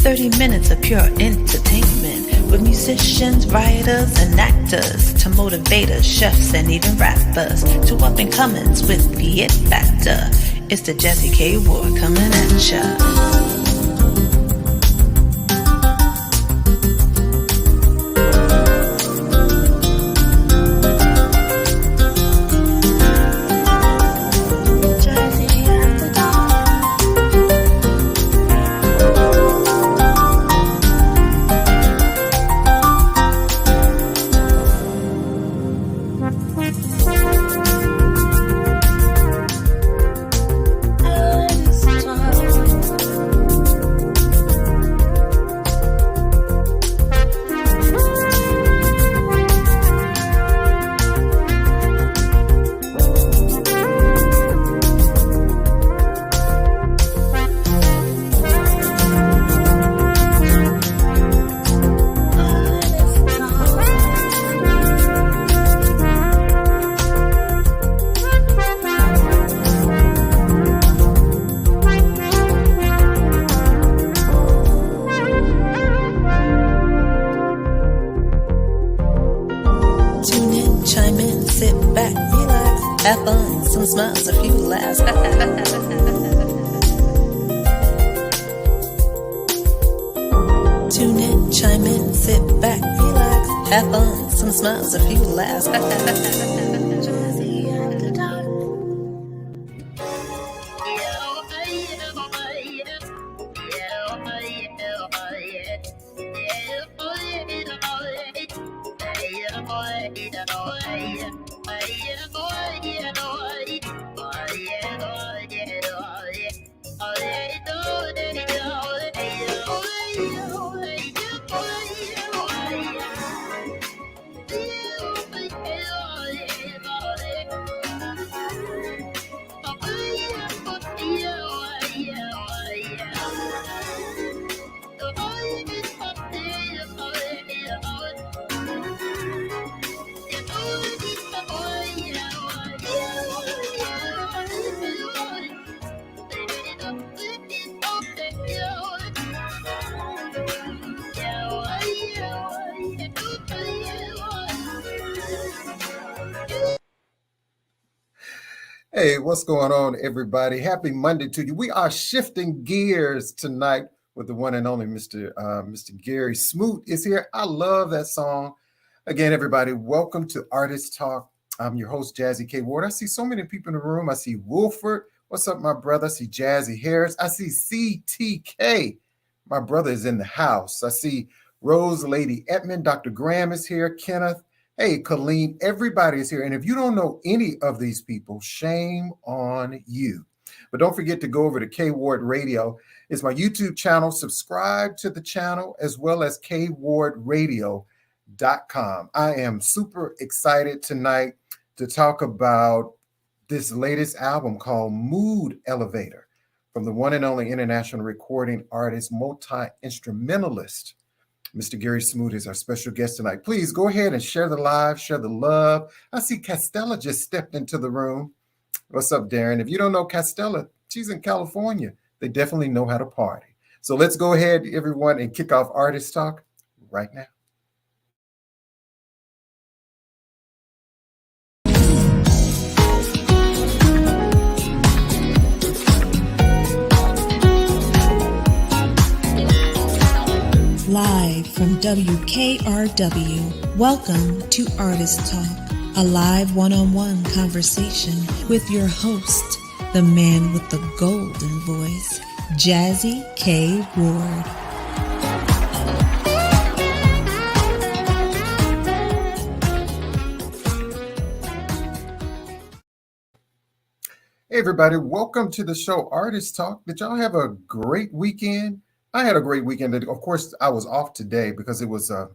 30 minutes of pure entertainment with musicians, writers, and actors to motivators, chefs, and even rappers to up-and-comings with the it factor. It's the Jazzy K.Ward coming at ya. Have fun, some smiles, a few laughs. Tune in, chime in, sit back, relax. Have fun, some smiles, a few laughs. Jazzy after dark. Hey, what's going on, everybody? Happy Monday to you. We are shifting gears tonight with the one and only Mr. GERRY SMOOT is here. I love that song. Again, everybody, welcome to Artist Talk. I'm your host, Jazzy K.Ward. I see so many people in the room. I see Wolford. What's up, my brother? I see Jazzy Harris. I see CTK. My brother is in the house. I see Rose Lady Edmond. Dr. Graham is here. Kenneth. Hey, Colleen, everybody is here. And if you don't know any of these people, shame on you. But don't forget to go over to K.Ward Radio. It's my YouTube channel. Subscribe to the channel as well as KWardRadio.com. I am super excited tonight to talk about this latest album called Mood Elevator from the one and only international recording artist, multi-instrumentalist, Mr. GERRY SMOOT is our special guest tonight. Please go ahead and share the live, share the love. I see Castella just stepped into the room. What's up, Darren? If you don't know Castella, she's in California. They definitely know how to party. So let's go ahead, everyone, and kick off Artist Talk right now. Live from WKRW, welcome to Artist Talk, a live one-on-one conversation with your host, the man with the golden voice, Jazzy K.Ward. Hey, everybody, welcome to the show, Artist Talk. Did y'all have a great weekend? I had a great weekend. Of course, I was off today because it was a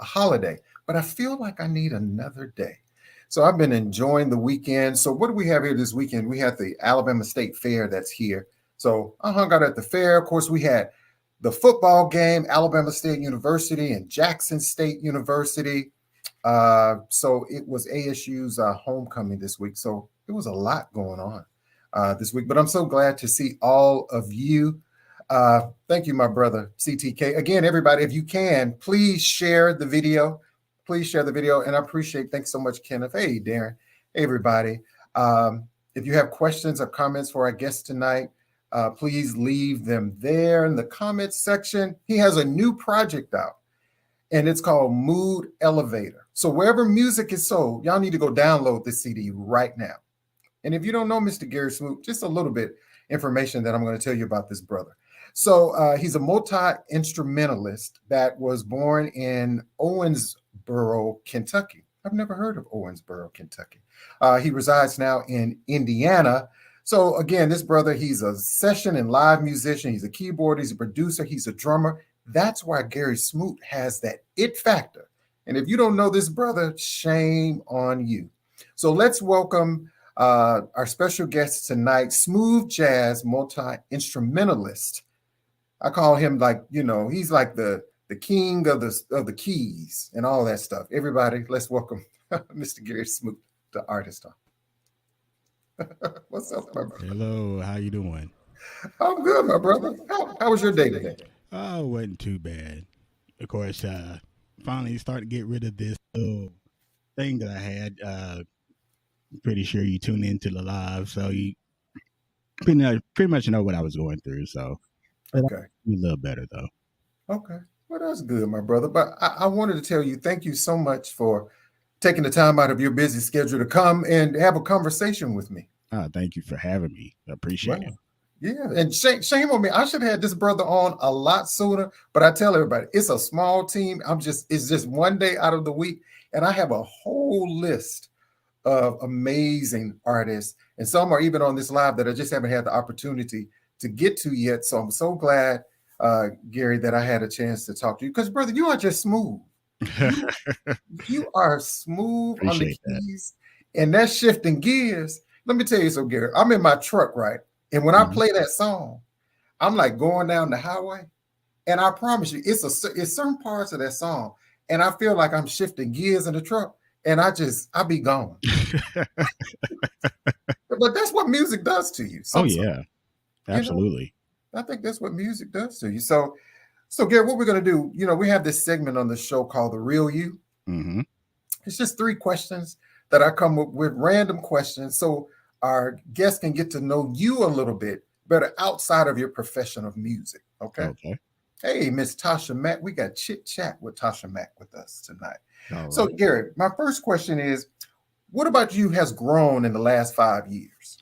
holiday, but I feel like I need another day. So I've been enjoying the weekend. So what do we have here this weekend? We had the Alabama State Fair that's here. So I hung out at the fair. Of course, we had the football game, Alabama State University and Jackson State University. So it was ASU's homecoming this week. So it was a lot going on this week, but I'm so glad to see all of you. Thank you, my brother, CTK. Again, everybody, if you can, please share the video. Please share the video. And I appreciate, thanks so much, Kenneth. Hey, Darren. Hey, everybody. If you have questions or comments for our guest tonight, please leave them there in the comments section. He has a new project out, and it's called Mood Elevator. So wherever music is sold, y'all need to go download this CD right now. And if you don't know Mr. Gerry Smoot, just a little bit information that I'm going to tell you about this brother. So he's a multi-instrumentalist that was born in Owensboro, Kentucky. I've never heard of Owensboro, Kentucky. He resides now in Indiana. So again, this brother, he's a session and live musician. He's a keyboard, he's a producer, he's a drummer. That's why Gerry Smoot has that it factor. And if you don't know this brother, shame on you. So let's welcome our special guest tonight, smooth jazz multi-instrumentalist. I call him, like, he's like the king of the keys and all that stuff. Everybody, let's welcome Mr. Gerry Smoot, the artist. What's up, my brother? Hello, how you doing? I'm good, my brother. How was your day today? Oh, it wasn't too bad. Of course, finally started to get rid of this little thing that I had. Pretty sure you tune into the live, so you pretty much know what I was going through. So, okay, a little better though. Okay, well, that's good, my brother. But I wanted to tell you, thank you so much for taking the time out of your busy schedule to come and have a conversation with me. Thank you for having me. I appreciate it. Yeah, and shame on me. I should have had this brother on a lot sooner. But I tell everybody, it's a small team. It's just one day out of the week, and I have a whole list of amazing artists, and some are even on this live that I just haven't had the opportunity to get to yet. So I'm so glad, Gerry, that I had a chance to talk to you, because brother, you are just smooth. You are smooth on the keys, and that shifting gears. Let me tell you so, Gerry, I'm in my truck, right? And when I play that song, I'm like going down the highway, and I promise you, it's certain parts of that song, and I feel like I'm shifting gears in the truck. And I be gone. But that's what music does to you. Oh, yeah. Absolutely. I think that's what music does to you. So Gerry, what we're going to do, we have this segment on the show called The Real You. Mm-hmm. It's just 3 questions that I come up with, random questions, so our guests can get to know you a little bit better outside of your profession of music. Okay. Hey, Miss Tasha Mack. We got Chit Chat with Tasha Mack with us tonight. Right. So, Gerry, my first question is, what about you has grown in the last 5 years?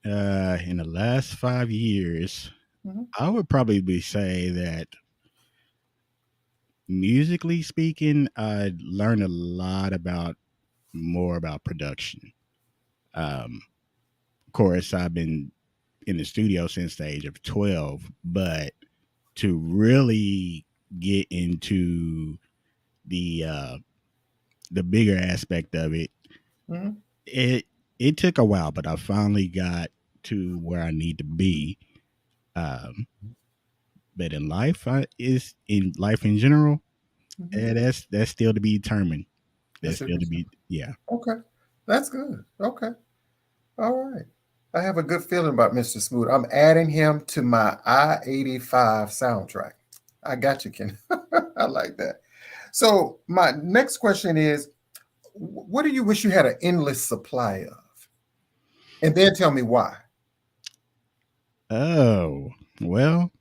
In the last 5 years, I would probably say that musically speaking, I learned a lot more about production. Of course, I've been in the studio since the age of 12, but to really get into the bigger aspect of it, it took a while, but I finally got to where I need to be. But in life, in general, that's still to be determined. That's still to be, yeah. Okay, that's good. Okay, all right. I have a good feeling about Mr. Smoot. I'm adding him to my I-85 soundtrack. I got you, Ken. I like that. So my next question is, what do you wish you had an endless supply of? And then tell me why. Oh, well,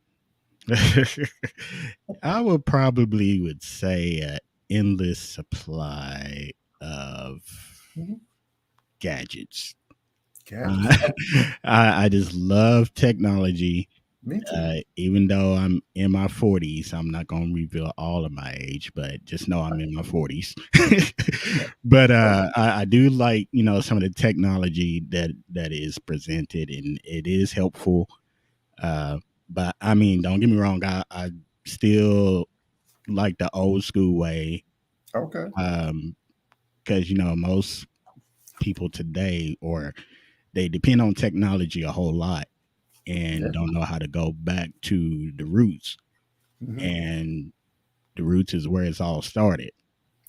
I would say an endless supply of gadgets. I just love technology. Me too. Even though I'm in my 40s, I'm not going to reveal all of my age, but just know I'm in my 40s. But I do like, some of the technology that is presented, and it is helpful. But I mean, don't get me wrong, I still like the old school way. Okay. Because, most people today, or they depend on technology a whole lot and don't know how to go back to the roots. And the roots is where it's all started.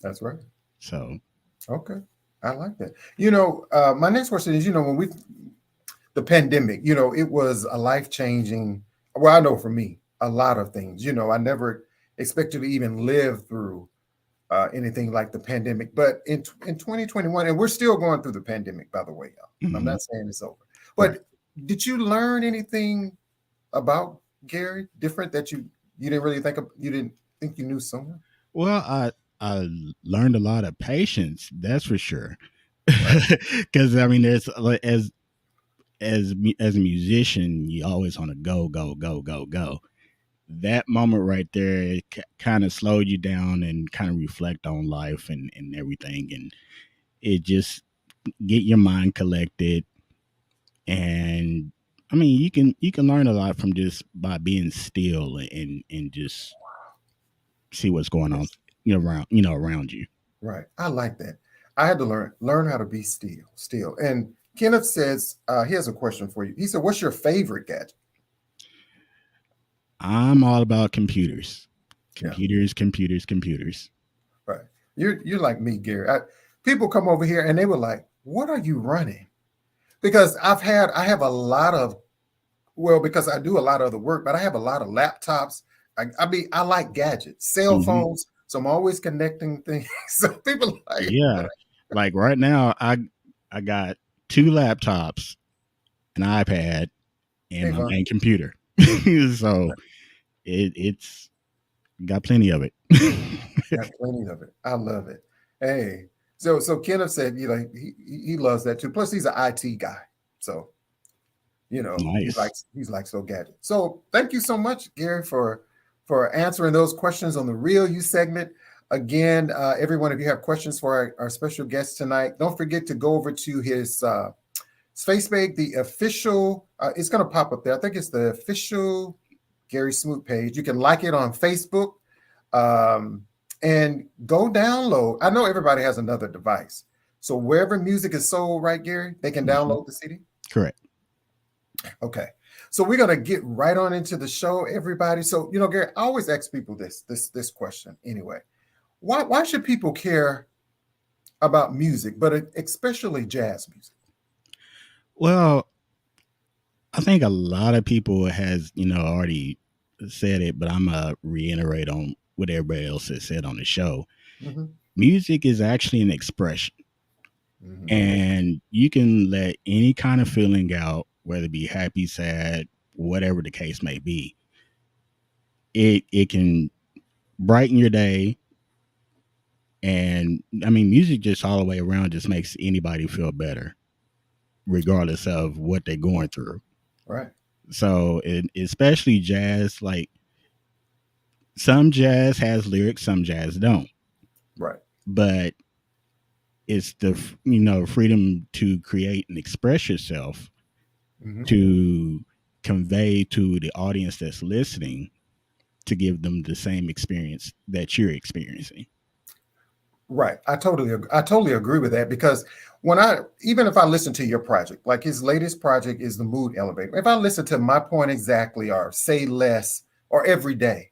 That's right. So. Okay. I like that. My next question is, when the pandemic, it was a life-changing well, I know for me, a lot of things. You know, I never expected to even live through anything like the pandemic. But in 2021, and we're still going through the pandemic, by the way, y'all. I'm Mm-hmm. not saying it's over. Right. But did you learn anything about Gary different that you didn't really think of, you didn't think you knew someone? Well, I learned a lot of patience. That's for sure. Right. Because I mean, there's like as a musician, you always want to go, go, go, go, go. That moment right there kind of slowed you down and kind of reflect on life and everything, and it just get your mind collected. And I mean, you can learn a lot from just by being still and just see what's going on, Yes. around you. Right. I like that. I had to learn how to be still. And Kenneth says he has a question for you. He said, "What's your favorite gadget?" I'm all about computers, Yeah. computers. Right. You're like me, Gary. People come over here and they were like, "What are you running?" Because I have a lot of, well, because I do a lot of the work, but I have a lot of laptops. I like gadgets, cell Hmm. phones. So I'm always connecting things. So people like, Yeah, like right now, I got two laptops, an iPad, and hey, my fun. main computer. So it's got plenty of it. Got plenty of it. I love it. Hey, so Kenneth said, you know, he loves that too. Plus, he's an IT guy, so you know Nice. he's like so gadget. So thank you so much, Gary, for answering those questions on the Real You segment. Again, everyone, if you have questions for our special guest tonight, don't forget to go over to his Facebook, the official. It's going to pop up there. I think it's the official Gary Smoot page. You can like it on Facebook. And go download. I know everybody has another device. So wherever music is sold, right, Gary, they can Mhm. download the CD. Correct. Okay. So we're gonna get right on into the show, everybody. So, you know, Gary, I always ask people this question anyway. Why should people care about music, but especially jazz music? Well, I think a lot of people has already said it, but I'm gonna reiterate on what everybody else has said on the show. Hmm. Music is actually an expression, Hmm. and you can let any kind of feeling out, whether it be happy, sad, whatever the case may be. It can brighten your day, and I mean, music just all the way around just makes anybody feel better, regardless of what they're going through. Right. So, especially jazz, like some jazz has lyrics, some jazz don't. Right. But it's the freedom to create and express yourself, Hmm. to convey to the audience that's listening, to give them the same experience that you're experiencing. Right. I totally agree with that because when even if I listen to your project, like his latest project is the Mood Elevator. If I listen to My Point Exactly or Say Less or Every Day,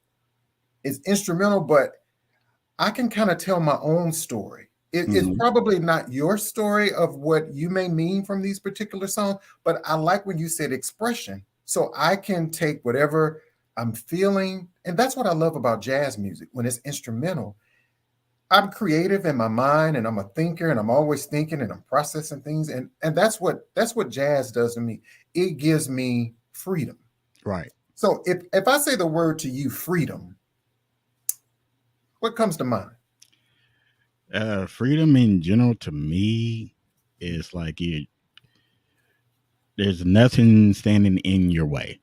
it's instrumental, but I can kind of tell my own story. It's Hmm. probably not your story of what you may mean from these particular songs, but I like when you said expression. So I can take whatever I'm feeling. And that's what I love about jazz music when it's instrumental. I'm creative in my mind and I'm a thinker and I'm always thinking and I'm processing things. And that's what jazz does to me. It gives me freedom. Right. So if I say the word to you, freedom, what comes to mind? Freedom in general to me is like there's nothing standing in your way.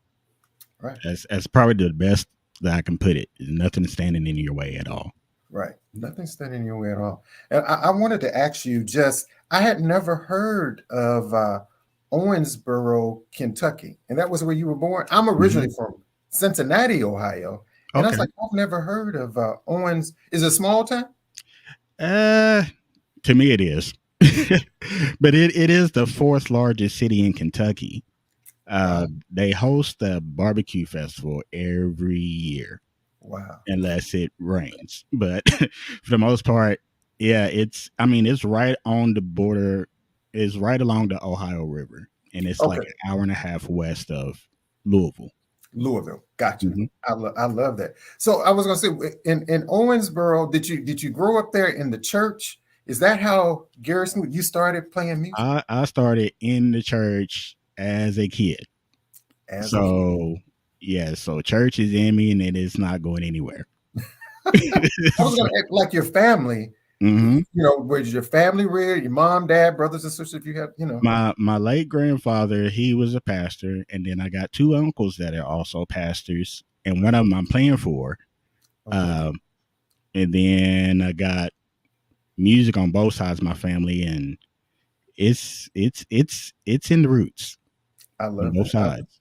Right. That's probably the best that I can put it. There's nothing standing in your way at all. Right. Nothing standing in your way at all. And I wanted to ask you I had never heard of Owensboro, Kentucky. And that was where you were born. I'm Hmm. originally from Cincinnati, Ohio. And I was Okay. like, I've never heard of Owens. Is it a small town? Uh, to me, it is, but it is the fourth largest city in Kentucky. Wow. They host a barbecue festival every year, Wow. unless it rains. But for the most part, yeah, I mean, it's right on the border. It's right along the Ohio River, and it's like Okay. an hour and a half west of Louisville. Louisville. Gotcha. Mhm. I love that. So I was going to say, in Owensboro, did you grow up there in the church? Is that how Gary Smoot, you started playing music I started in the church as a kid. as a kid? So yeah, so church is in me and it is not going anywhere. I was going to ask, like your family. Mhm. Where's your family reared? Your mom, dad, brothers and sisters? If you have. My late grandfather, he was a pastor, and then I got two uncles that are also pastors, and one of them I'm playing for. Okay. And then I got music on both sides of my family, and it's in the roots I on love both that. sides.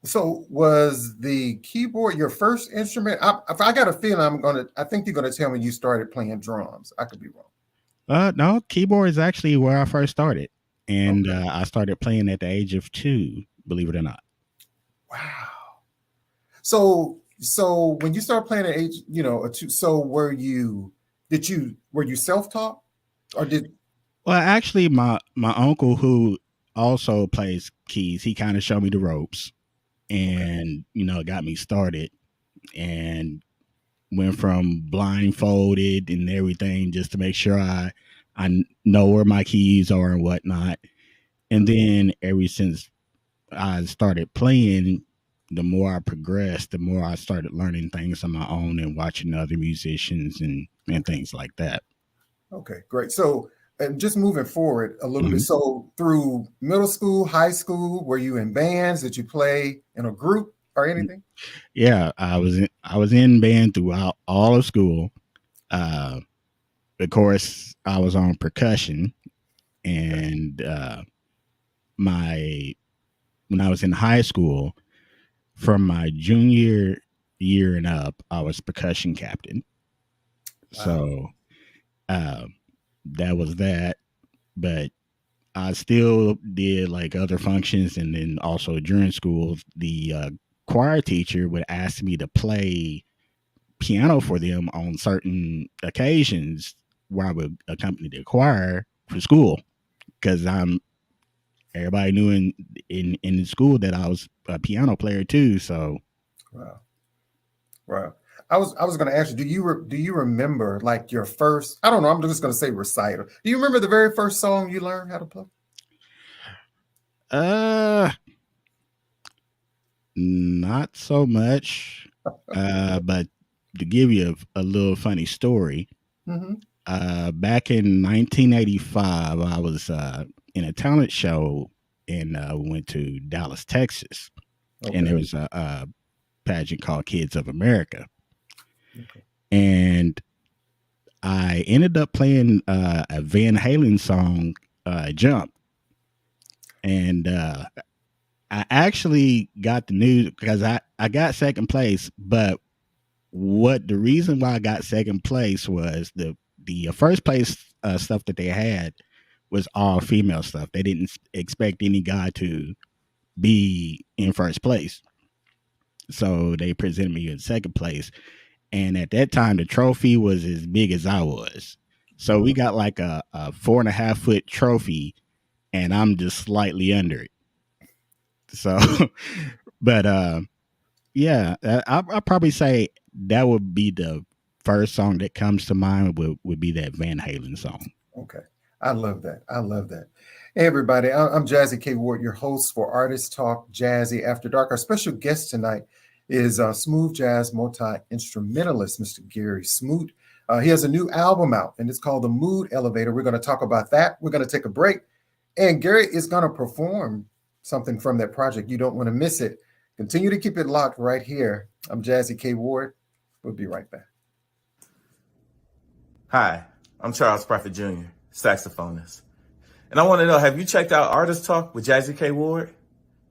So was the keyboard your first instrument? I got a feeling I think you're gonna tell me you started playing drums. I could be wrong. No, keyboard is actually where I first started, and Okay. I started playing at the age of 2. Believe it or not. Wow. So when you started playing at age, a two, so were you self-taught or did Well, actually, my uncle who also plays keys, he kind of showed me the ropes, okay. and got me started, and went from blindfolded and everything just to make sure I know where my keys are and whatnot. And then ever since I started playing, the more I progressed, the more I started learning things on my own and watching other musicians and Okay. things like that. Okay, great. So, and just moving forward a little bit. Mhm. So, through middle school, high school, were you in bands? Did you play in a group or anything? Yeah, I was in band throughout all of school. Uh, of course, I was on percussion, Okay. and my when I was in high school, from my junior year and up, I was percussion captain. Wow. So um, that was that. But I still did like other functions, and then also during school, the choir teacher would ask me to play piano for them on certain occasions where I would accompany the choir for school because everybody knew in the school that I was a piano player too. So Wow. Wow. I was going to ask you, do you remember like your first, I don't know, I'm just going to say recital. Do you remember the very first song you learned how to play? uh not so much. But to give you a little funny story, Mm-hmm. back in 1985, I was in a talent show and went to Dallas, Texas, and Okay. there was a pageant called Kids of America, Okay. and I ended up playing a Van Halen song, "Jump," and I actually got the news because I got second place, but what the reason why I got second place was the first place stuff that they had was all female stuff. They didn't expect any guy to be in first place, so they presented me in second place. And at that time, the trophy was as big as I was, so we Wow. got like a 4.5 foot trophy, and I'm just slightly under it. So, but yeah, I'll probably say that would be the first song that comes to mind would be that Van Halen song. Okay. I love that. I love that. Hey, everybody. I'm Jazzy K.Ward, your host for Artist Talk Jazzy After Dark. Our special guest tonight is smooth jazz multi-instrumentalist, Mr. Gary Smoot. He has a new album out, and it's called The Mood Elevator. We're going to talk about that. We're going to take a break, and Gary is going to perform something from that project. You don't want to miss it. Continue to keep it locked right here. I'm Jazzy K.Ward. We'll be right back. Hi, I'm Charles Prophet Jr., saxophonist. And I want to know, have you checked out Artist Talk with Jazzy K.Ward?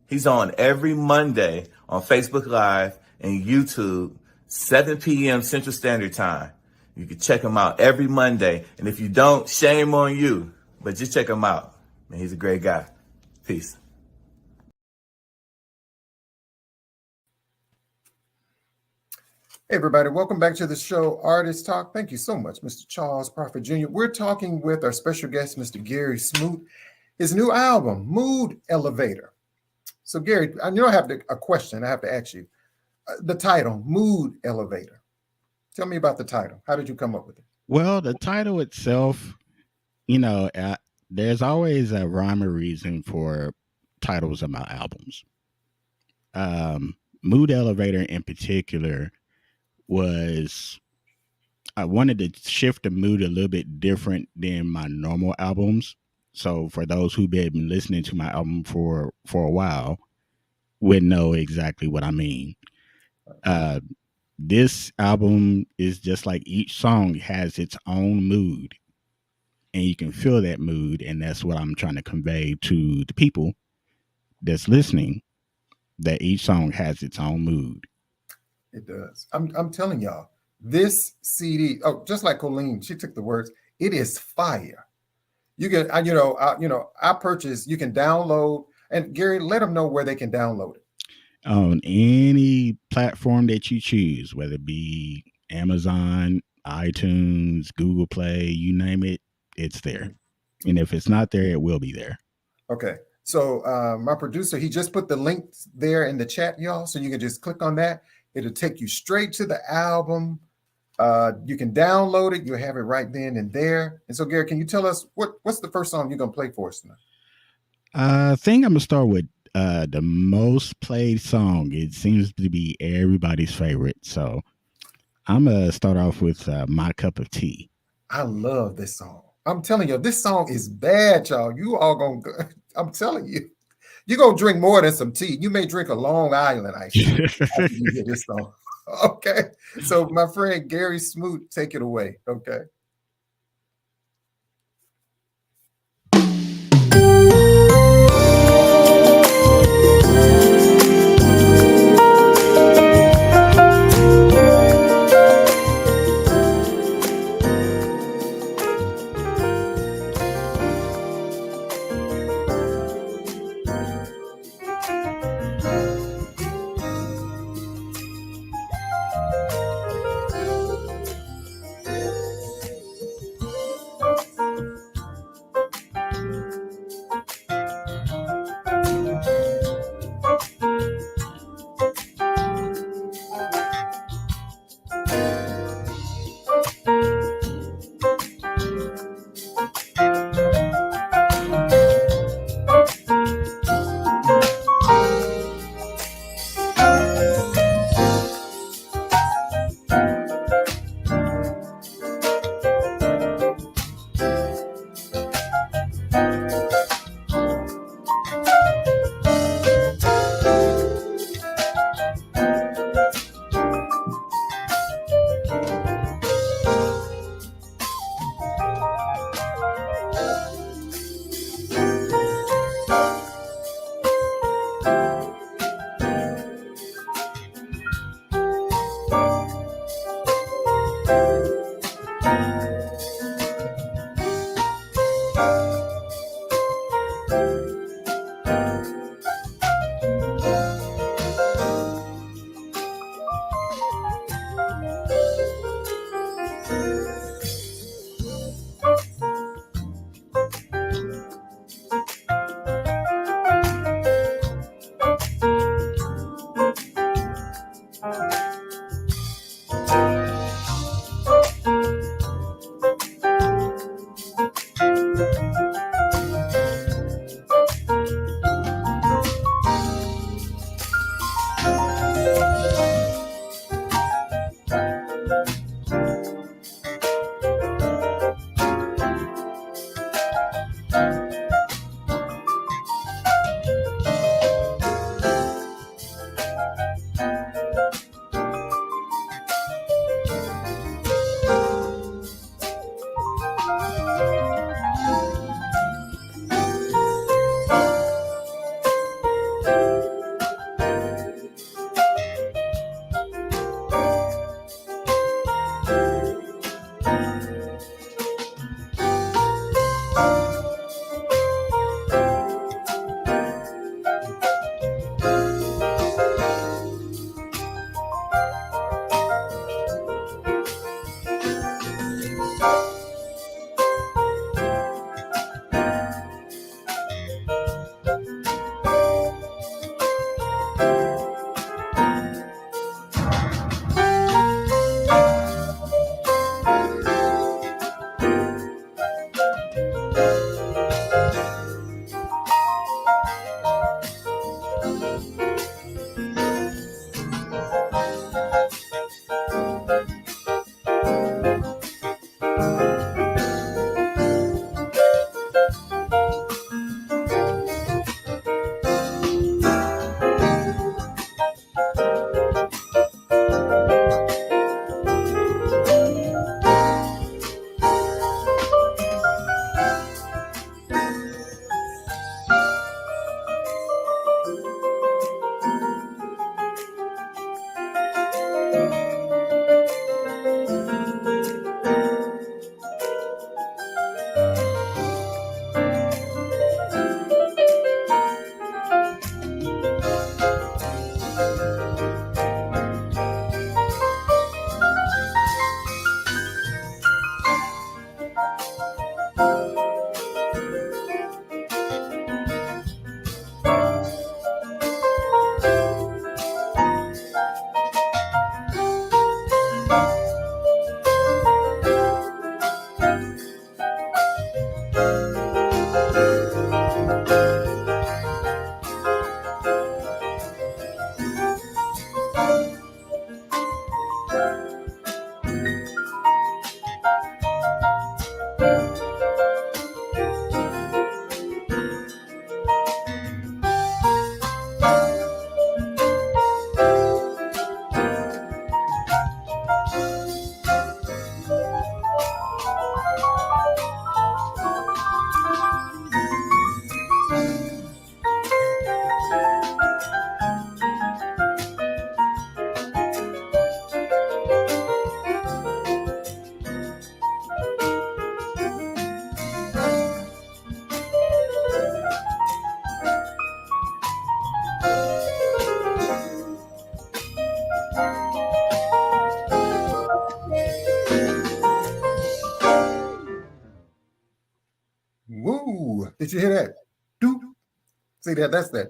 He's on every Monday on Facebook Live and YouTube, 7 p.m. Central Standard Time. You can check him out every Monday. And if you don't, shame on you. But just check him out. Man, he's a great guy. Peace. Hey, everybody, welcome back to the show, Artist Talk. Thank you so much, Mr. Charles Prophet Jr. We're talking with our special guest, Mr. Gary Smoot, his new album, Mood Elevator. So, Gary, I have a question I have to ask you. The title, Mood Elevator. Tell me about the title. How did you come up with it? Well, the title itself, there's always a rhyme or reason for titles of my albums. Mood Elevator in particular was, I wanted to shift the mood a little bit different than my normal albums. So for those who've been listening to my album for a while, would know exactly what I mean. This album is just like each song has its own mood, and you can feel that mood, and that's what I'm trying to convey to the people that's listening, that each song has its own mood. It does. I'm telling y'all, this CD, oh, just like Colleen, she took the words, it is fire. You can, I purchased, you can download, and Gary, let them know where they can download it. On any platform that you choose, whether it be Amazon, iTunes, Google Play, you name it, it's there. And if it's not there, it will be there. Okay. So my producer, he just put the link there in the chat, y'all. So you can just click on that. It'll take you straight to the album. You can download it. You'll have it right then and there. And so, Gary, can you tell us what's the first song you're going to play for us tonight? I think I'm going to start with the most played song. It seems to be everybody's favorite. So I'm going to start off with My Cup of Tea. I love this song. I'm telling you, this song is bad, y'all. You all going to, I'm telling you, you're going to drink more than some tea. You may drink a Long Island ice after you hear this song. Okay. So my friend Gary Smoot, take it away. Okay. Did you hear that? Doop. See that? That's that.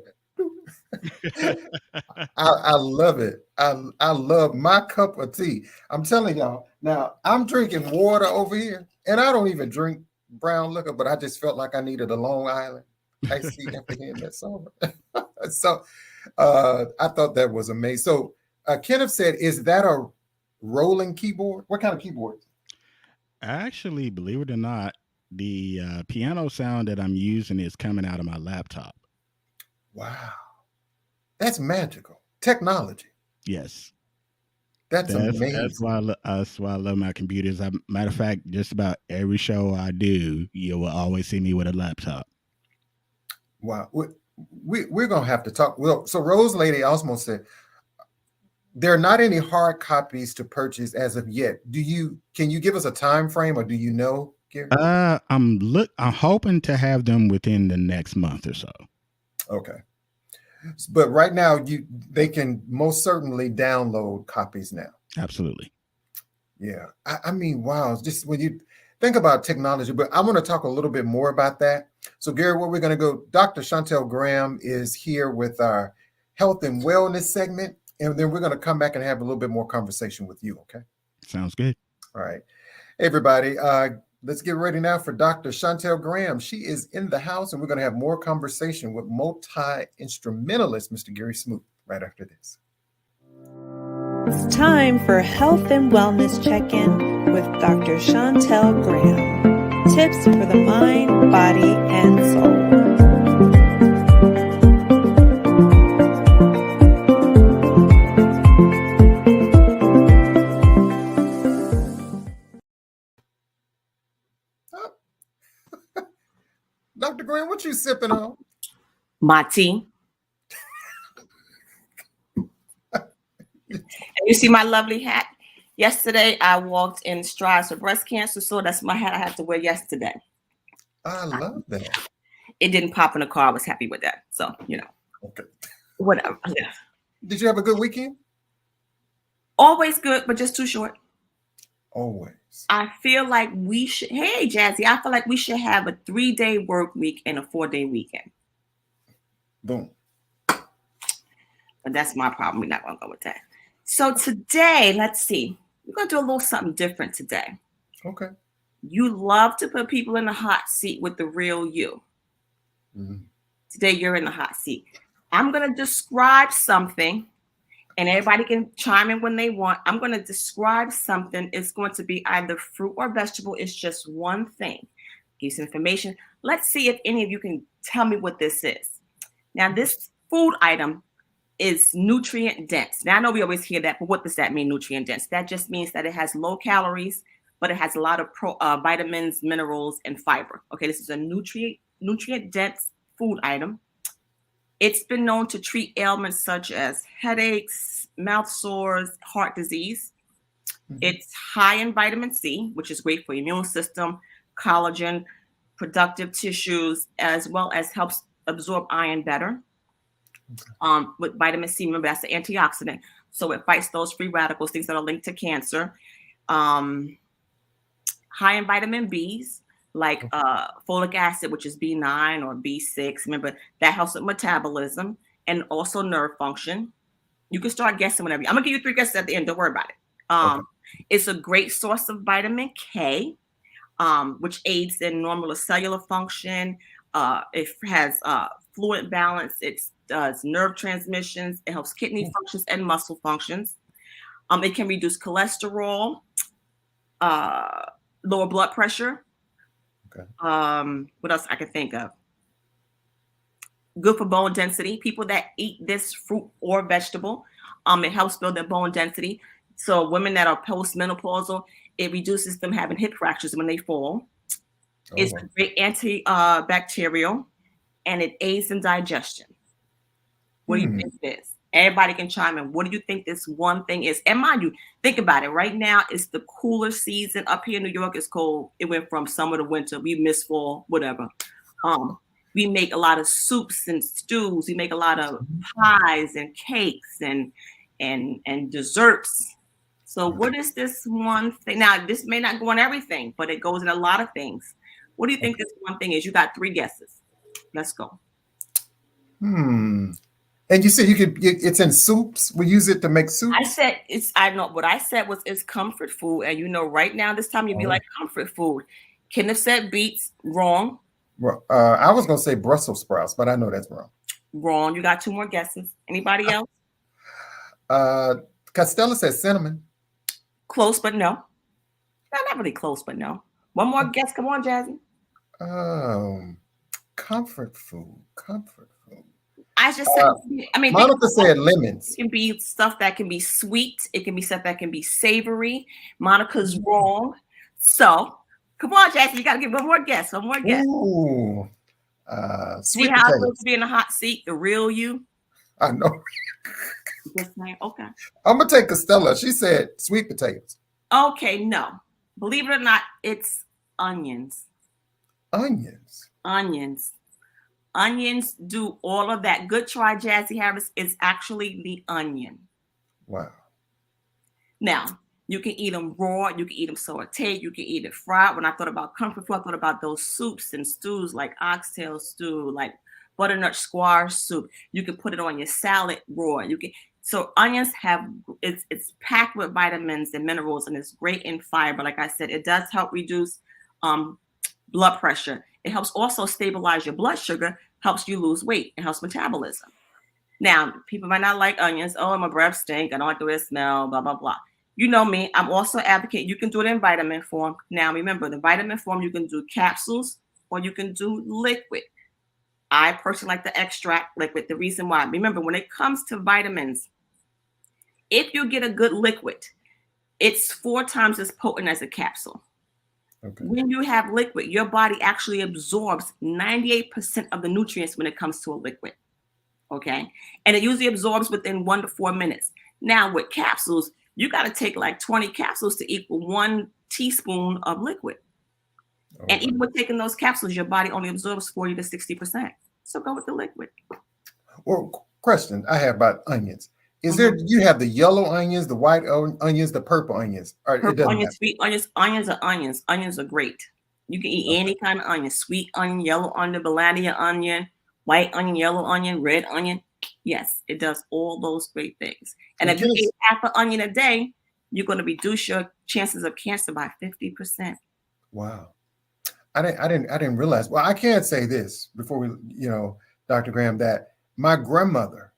I love it. I love my cup of tea. I'm telling y'all. Now I'm drinking water over here, and I don't even drink brown liquor, but I just felt like I needed a Long Island iced tea after hearing that song. So I thought that was amazing. So Kenneth said, "Is that a rolling keyboard? What kind of keyboard?" Actually, believe it or not, the piano sound that I'm using is coming out of my laptop. Wow, that's magical technology. Yes. That's amazing. That's why I love my computers. Matter of fact, just about every show I do, you will always see me with a laptop. Wow, we're gonna have to talk. Well, so Rose Lady Osmo said there are not any hard copies to purchase as of yet. Can you give us a time frame, or do you know, Gary? I'm hoping to have them within the next month or so. Okay. But right now, they can most certainly download copies now. Absolutely. Yeah. I mean, wow. Just when you think about technology, but I want to talk a little bit more about that. So, Gary, where we're going to go, Dr. Chantel Graham is here with our health and wellness segment. And then we're going to come back and have a little bit more conversation with you. Okay. Sounds good. All right. Hey, everybody. Let's get ready now for Dr. Chantel Graham. She is in the house, and we're going to have more conversation with multi-instrumentalist, Mr. Gerry Smoot, right after this. It's time for Health and Wellness Check-In with Dr. Chantel Graham. Tips for the mind, body, and soul. Dr. Graham, what you sipping on? My tea. And you see my lovely hat? Yesterday, I walked in Strides for Breast Cancer, so that's my hat I had to wear yesterday. I love that. It didn't pop in the car. I was happy with that. So, Okay. Whatever. Yeah. Did you have a good weekend? Always good, but just too short. Always. I feel like we should, hey, Jazzy, I feel like we should have a 3-day work week and a 4-day weekend. Boom. But that's my problem. We're not going to go with that. So today, let's see. We're going to do a little something different today. Okay. You love to put people in the hot seat with the real you. Mm-hmm. Today, you're in the hot seat. I'm going to describe something, and everybody can chime in when they want. I'm going to describe something. It's going to be either fruit or vegetable. It's just one thing. Give you some information. Let's see if any of you can tell me what this is. Now, this food item is nutrient dense. Now, I know we always hear that, but what does that mean, nutrient dense? That just means that it has low calories, but it has a lot of vitamins, minerals, and fiber. Okay, this is a nutrient dense food item. It's been known to treat ailments such as headaches, mouth sores, heart disease. Mm-hmm. It's high in vitamin C, which is great for your immune system, collagen, productive tissues, as well as helps absorb iron better. With vitamin C, remember that's the antioxidant. So it fights those free radicals, things that are linked to cancer. High in vitamin Bs, like folic acid, which is B9 or B6. Remember, that helps with metabolism and also nerve function. You can start guessing whenever. I'm going to give you 3 guesses at the end. Don't worry about it. It's a great source of vitamin K, which aids in normal cellular function. It has fluid balance. It does nerve transmissions. It helps kidney functions and muscle functions. It can reduce cholesterol, lower blood pressure. Okay. What else I can think of? Good for bone density. People that eat this fruit or vegetable, it helps build their bone density. So women that are postmenopausal, it reduces them having hip fractures when they fall. It's a great antibacterial, and it aids in digestion. What do you think it is? Everybody can chime in. What do you think this one thing is? And mind you, think about it. Right now, it's the cooler season. Up here in New York, it's cold. It went from summer to winter. We miss fall, whatever. We make a lot of soups and stews. We make a lot of pies and cakes and desserts. So what is this one thing? Now, this may not go on everything, but it goes in a lot of things. What do you think this one thing is? You got 3 guesses. Let's go. And you said it's in soups. We use it to make soups. I said I know what I said was it's comfort food, and you know, right now this time you'd be like comfort food. Kenneth have said beets. Wrong. Well, I was gonna say Brussels sprouts, but I know that's wrong. Wrong. You got 2 more guesses. Anybody else? Costello says cinnamon. Close, but no. Not really close, but no. One more guess. Come on, Jazzy. Comfort food. Comfort food. I just said. I mean, Monica said lemons. It can be stuff that can be sweet. It can be stuff that can be savory. Monica's wrong. So, come on, Jazzy. You got to give one more guess. One more guess. Ooh. Sweet See how potatoes. it feels to be in the hot seat, the real you. I know. Okay. I'm gonna take Costello. She said sweet potatoes. Okay, no. Believe it or not, it's onions. Onions. Onions do all of that. Good try, Jazzy Harris. Is actually the onion. Wow. Now, you can eat them raw. You can eat them sauteed. You can eat it fried. When I thought about comfort food, I thought about those soups and stews like oxtail stew, like butternut squash soup. You can put it on your salad raw. So onions it's packed with vitamins and minerals, and it's great in fiber. Like I said, it does help reduce blood pressure. It helps also stabilize your blood sugar, helps you lose weight, and helps metabolism. Now, people might not like onions. Oh, my breath stink. I don't like the way it smells, blah, blah, blah. You know me. I'm also advocate. You can do it in vitamin form. Now, remember, the vitamin form, you can do capsules or you can do liquid. I personally like the extract liquid. The reason why, remember, when it comes to vitamins, if you get a good liquid, it's 4 times as potent as a capsule. Okay. When you have liquid, your body actually absorbs 98% of the nutrients when it comes to a liquid. Okay. And it usually absorbs within 1 to 4 minutes. Now, with capsules, you got to take like 20 capsules to equal 1 teaspoon of liquid. Okay. And even with taking those capsules, your body only absorbs 40 to 60%. So go with the liquid. Well, question I have about onions. Is there, you have the yellow onions, the white onions, the purple onions? Purple onions, sweet onions. Onions are onions. Onions are great. You can eat any kind of onion. Sweet onion, yellow onion, Balania onion, white onion, yellow onion, red onion. Yes, it does all those great things. And if you eat half an onion a day, you're going to reduce your chances of cancer by 50%. Wow. I didn't realize. Well, I can't say this before we, Dr. Graham, that my grandmother,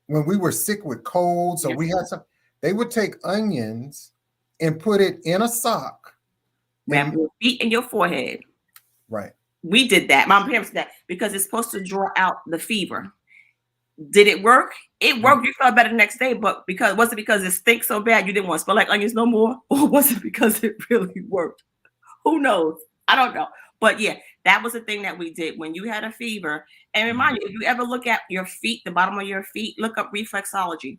when we were sick with colds, so we had they would take onions and put it in a sock. Wrap your feet and your forehead. Right. We did that. My parents did that because it's supposed to draw out the fever. Did it work? It worked. You felt better the next day, but was it because it stinks so bad you didn't want to smell like onions no more? Or was it because it really worked? Who knows? I don't know. But yeah, that was the thing that we did when you had a fever. And remind you, if you ever look at your feet, the bottom of your feet, look up reflexology.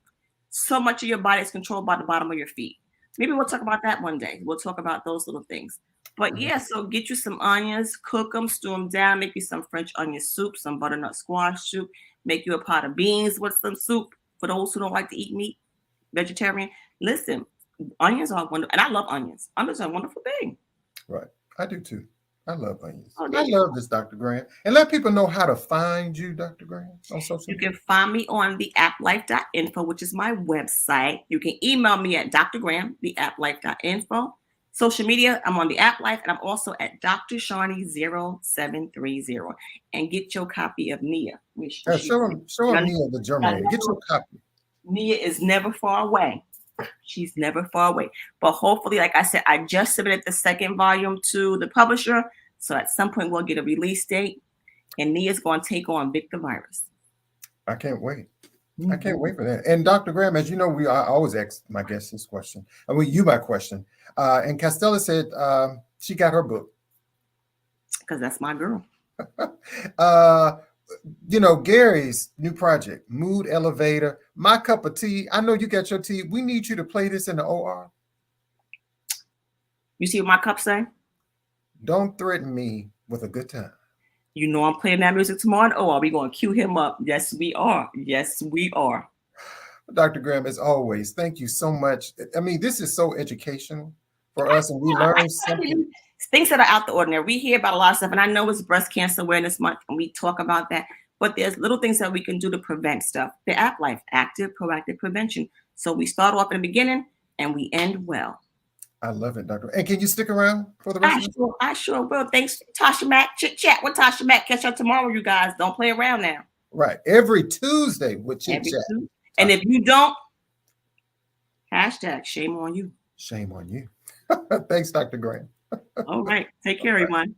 So much of your body is controlled by the bottom of your feet. Maybe we'll talk about that one day. We'll talk about those little things. But yeah, so get you some onions, cook them, stew them down, make you some French onion soup, some butternut squash soup, make you a pot of beans with some soup for those who don't like to eat meat, vegetarian. Listen, onions are wonderful. And I love onions. Onions are a wonderful thing. Right. I do too. I love onions. I love this, Dr. Graham. And let people know how to find you, Dr. Graham, on social media. You can find me on theapplife.info, which is my website. You can email me at Dr. Graham, theapplife.info. Social media, I'm on the App Life, and I'm also at Dr. Shawnee 0730. And get your copy of Nia. Show him Nia the German. Get your copy. Nia is never far away. She's never far away. But hopefully, like I said, I just submitted the 2nd volume to the publisher. So at some point, we'll get a release date. And Nia's going to take on Vic the Virus. I can't wait. I can't wait for that. And Dr. Graham, as you know, I always ask my guests this question. My question. And Castella said she got her book. Because that's my girl. Gary's new project, Mood Elevator, My Cup of Tea. I know you got your tea. We need you to play this in the OR. You see what my cup say? Don't threaten me with a good time. You know I'm playing that music tomorrow in OR. We're going to cue him up. Yes, we are. Yes, we are. Dr. Graham, as always, thank you so much. I mean, this is so educational for us, and we learn something. things that are out the ordinary. We hear about a lot of stuff, and I know it's Breast Cancer Awareness Month, and we talk about that. But there's little things that we can do to prevent stuff. The app life, active, proactive prevention. So we start off in the beginning and we end well. I love it, Doctor. And can you stick around for the rest of it? I sure will. Thanks, Tasha Mack. Chit chat with Tasha Mack. Catch up tomorrow, you guys. Don't play around now. Right. Every Tuesday with Chit Chat. And if you don't, hashtag shame on you. Shame on you. Thanks, Dr. Graham. All right. Take care, everyone.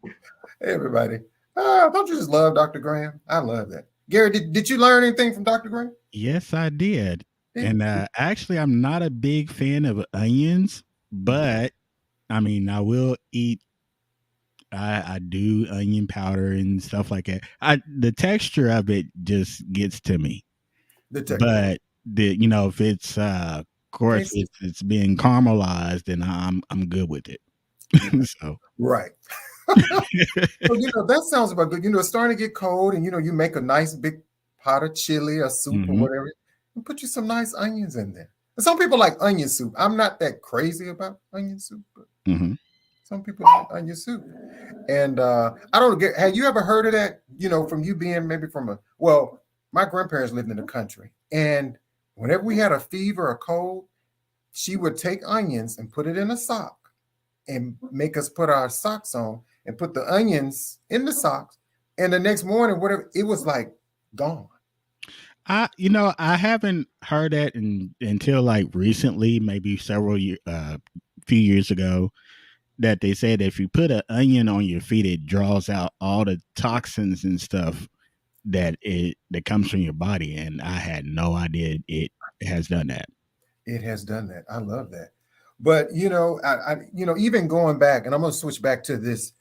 Hey, everybody. Don't you just love Dr. Graham? I love that. Gary, did you learn anything from Dr. Graham? Yes, I did. And actually, I'm not a big fan of onions, but I mean, I will eat. I do onion powder and stuff like that. The texture of it just gets to me. But if it's of course it's being caramelized, then I'm good with it. So right. So, that sounds about good. It's starting to get cold, and you make a nice big pot of chili or soup or whatever, and put you some nice onions in there. And some people like onion soup. I'm not that crazy about onion soup, but some people like onion soup. And I don't get. Have you ever heard of that? From you being maybe from my grandparents lived in the country, and whenever we had a fever or cold, she would take onions and put it in a sock and make us put our socks on and put the onions in the socks. And the next morning, whatever, it was like gone. I haven't heard that until like recently, maybe few years ago, that they said if you put an onion on your feet, it draws out all the toxins and stuff that comes from your body. And I had no idea it has done that. It has done that. I love that. But I even going back, and I'm going to switch back to this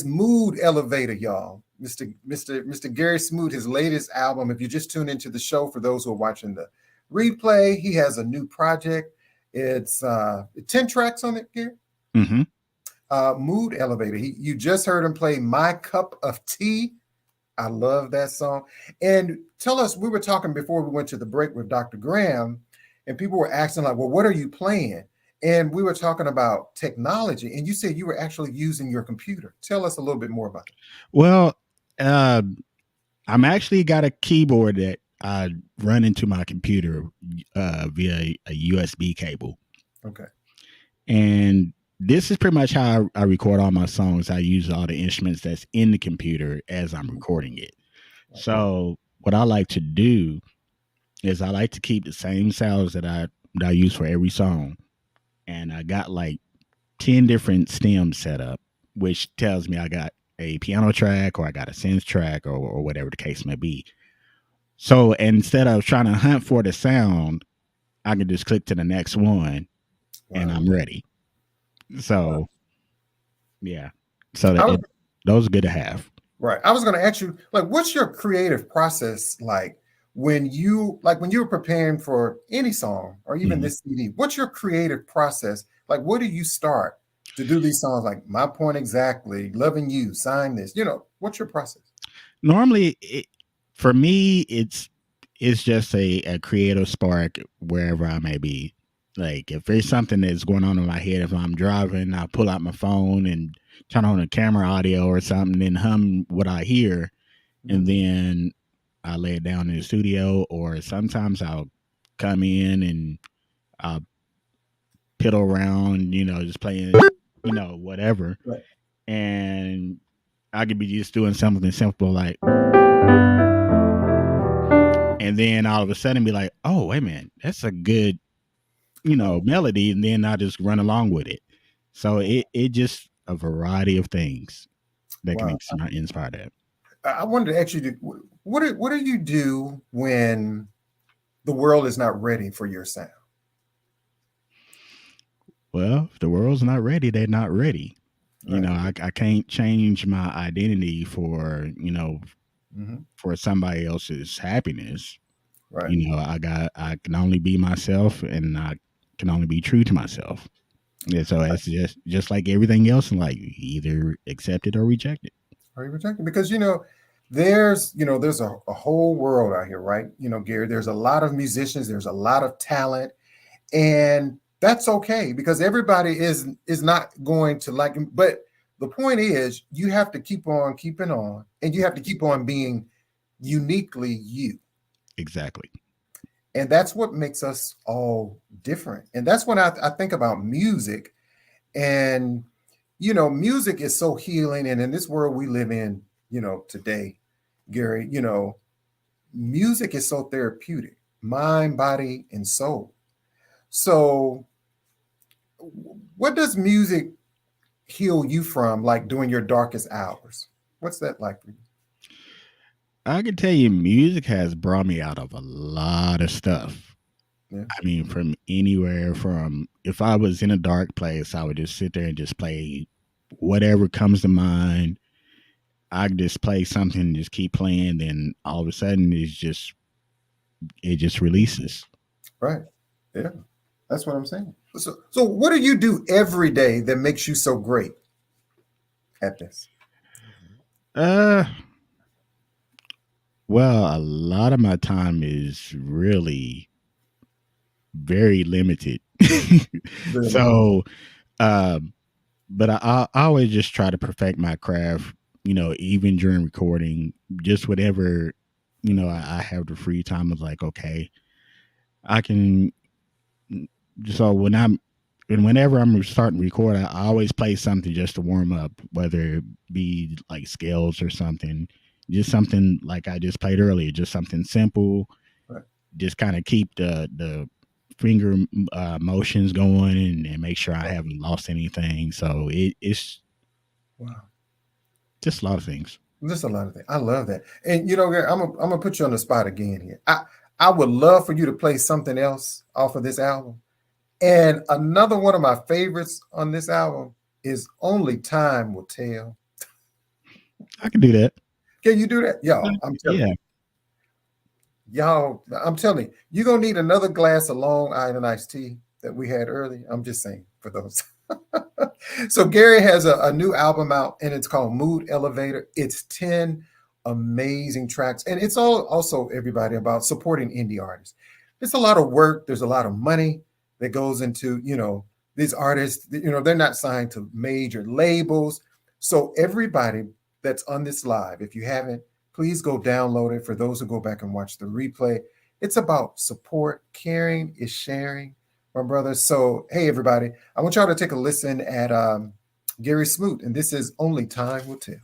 mood elevator, y'all. Mr. Gerry Smoot, his latest album. If you just tune into the show, for those who are watching the replay, he has a new project. It's 10 tracks on it, Gary. Mood elevator. You just heard him play My Cup of Tea. I love that song. And tell us, we were talking before we went to the break with Dr. Graham, and people were asking like, well, what are you playing? And we were talking about technology, and you said you were actually using your computer. Tell us a little bit more about it. Well, I'm actually got a keyboard that I run into my computer via a USB cable. Okay. And this is pretty much how I record all my songs. I use all the instruments that's in the computer as I'm recording it. Okay. So what I like to do is I like to keep the same sounds that I use for every song. And I got like 10 different stems set up, which tells me I got a piano track or I got a synth track or whatever the case may be. So instead of trying to hunt for the sound, I can just click to the next one and I'm ready. So, yeah. So those are good to have. Right. I was going to ask you, like, what's your creative process like? When you were preparing for any song or even this CD, what's your creative process? Like, what do you start to do these songs? Like My Point Exactly, Loving You, Sign This, what's your process? Normally for me, it's just a creative spark wherever I may be. Like if there's something that's going on in my head, if I'm driving, I pull out my phone and turn on a camera audio or something, then hum what I hear. And then I lay it down in the studio, or sometimes I'll come in and I'll piddle around, just playing, whatever. Right. And I could be just doing something simple like, and then all of a sudden be like, oh, wait a minute, that's a good, melody. And then I just run along with it. So it just a variety of things that can inspire that. I wanted to ask you, what do you do when the world is not ready for your sound? Well, if the world's not ready, they're not ready. Right. I can't change my identity for, for somebody else's happiness. Right. I can only be myself, and I can only be true to myself. And so it's just like everything else in life, either accept it or reject it. Are you rejecting? Because there's a whole world out here, right? Gary, there's a lot of musicians, there's a lot of talent, and that's okay because everybody is not going to like him. But The point is, you have to keep on keeping on, and you have to keep on being uniquely you. Exactly. And that's what makes us all different. And that's when I think about music. And, you know, music is so healing. And in this world we live in, you know, today, Gary, you know, music is so therapeutic, mind, body, and soul. So, what does music heal you from, like during your darkest hours? What's that like for you? I can tell you, music has brought me out of a lot of stuff. Yeah. I mean, from anywhere from if I was in a dark place, I would just sit there and just play whatever comes to mind. I could just play something and just keep playing. Then all of a sudden, it just releases. Right. Yeah. That's what I'm saying. So what do you do every day that makes you so great at this? Well, a lot of my time is really very limited. Really? So, but I always just try to perfect my craft, you know, even during recording, just whatever, you know, I have the free time. I was like, okay, I can. So whenever I'm starting to record, I always play something just to warm up, whether it be like scales or something, just something like I just played earlier, just something simple, Right. just kind of keep the finger motions going and make sure I haven't lost anything. So it's Wow. just a lot of things. Just a lot of things. I love that. And you know, Gary, I'm gonna put you on the spot again here. I would love for you to play something else off of this album. And another one of my favorites on this album is Only Time Will Tell. I can do that. Can you do that? Y'all, I'm telling Yeah. you. Y'all, I'm telling you, you're gonna need another glass of Long Island iced tea that we had earlier. I'm just saying for those. So Gary has a new album out, and it's called Mood Elevator. It's 10 amazing tracks, and it's all also, everybody, about supporting indie artists. It's a lot of work. There's a lot of money that goes into, you know, these artists. You know, they're not signed to major labels. So everybody that's on this live, if you haven't, please go download it. For those who go back and watch the replay, it's about support. Caring is sharing, my brother. So, hey, everybody, I want y'all to take a listen at Gary Smoot, and this is Only Time Will Tell.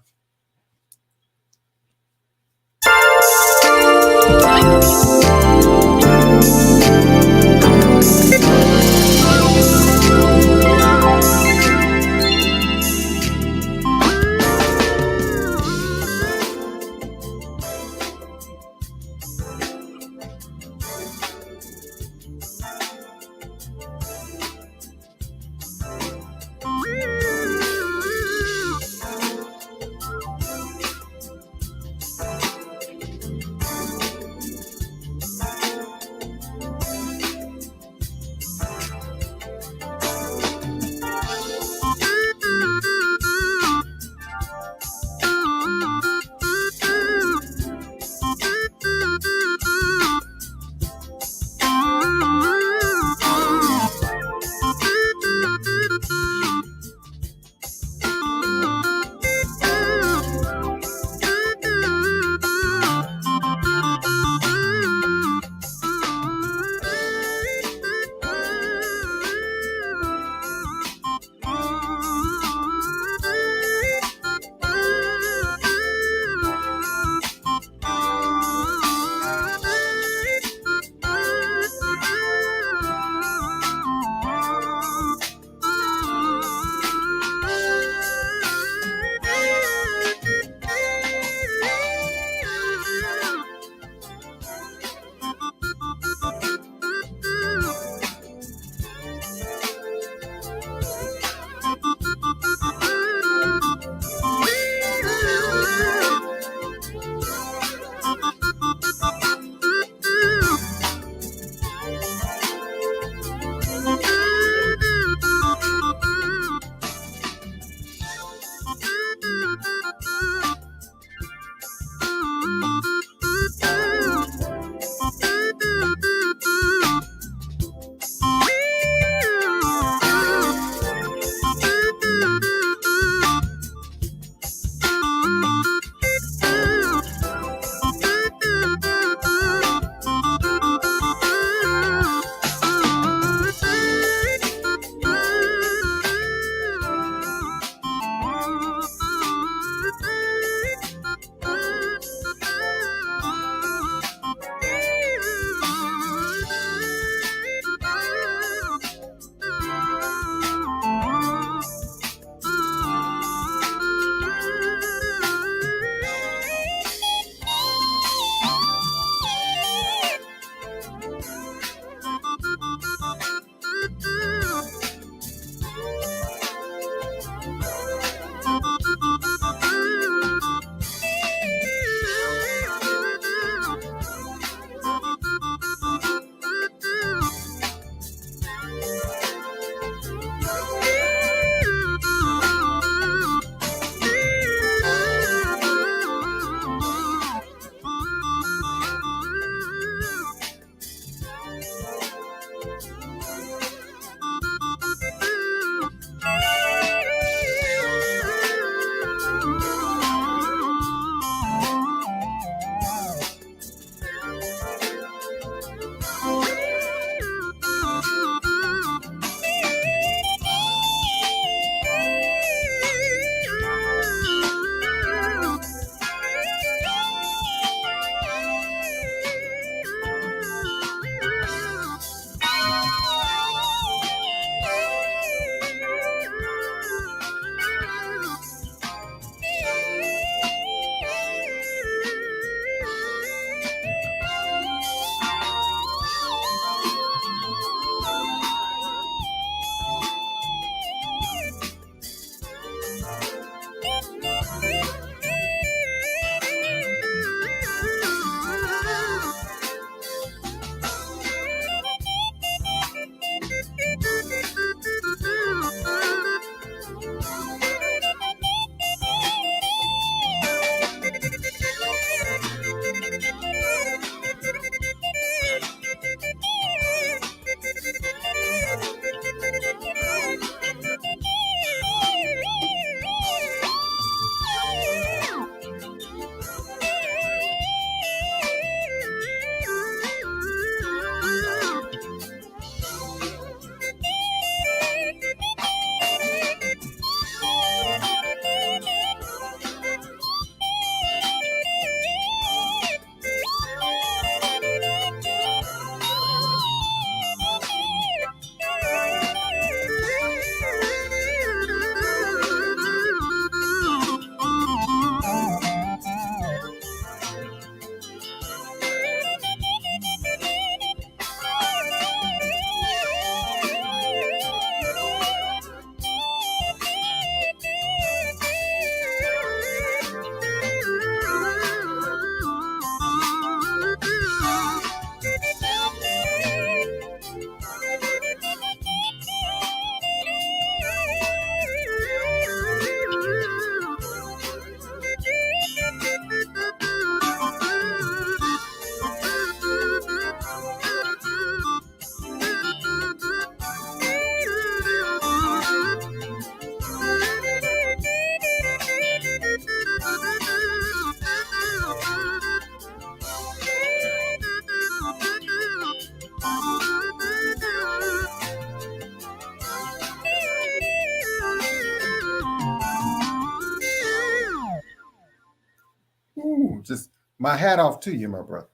just my hat off to you, my brother.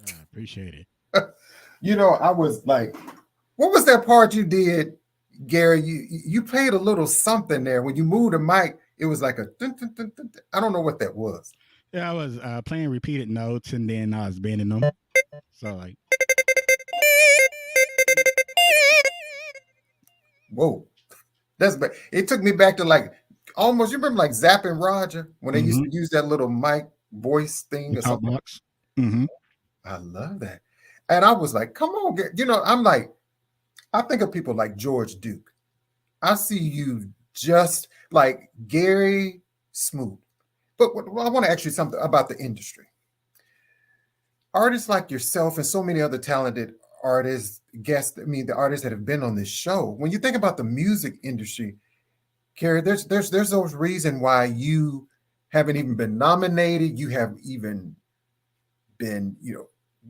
Yeah, I appreciate it. I was like, what was that part you did, Gary? You played a little something there when you moved the mic. It was like a dun, dun, dun, dun, dun. I don't know what that was. Yeah, I was playing repeated notes and then I was bending them. So like, Whoa, that's bad. It took me back to like almost. You remember like Zapp and Roger when they used to use that little mic voice thing or talk something. box. Mm-hmm. I love that, and I was like, come on, I'm like, I think of people like George Duke. I see you just like Gary Smoot. But I want to ask you something about the industry. Artists like yourself and so many other talented artists, guests, the artists that have been on this show, when you think about the music industry, Gary, there's those reason why you haven't even been nominated. You have even been,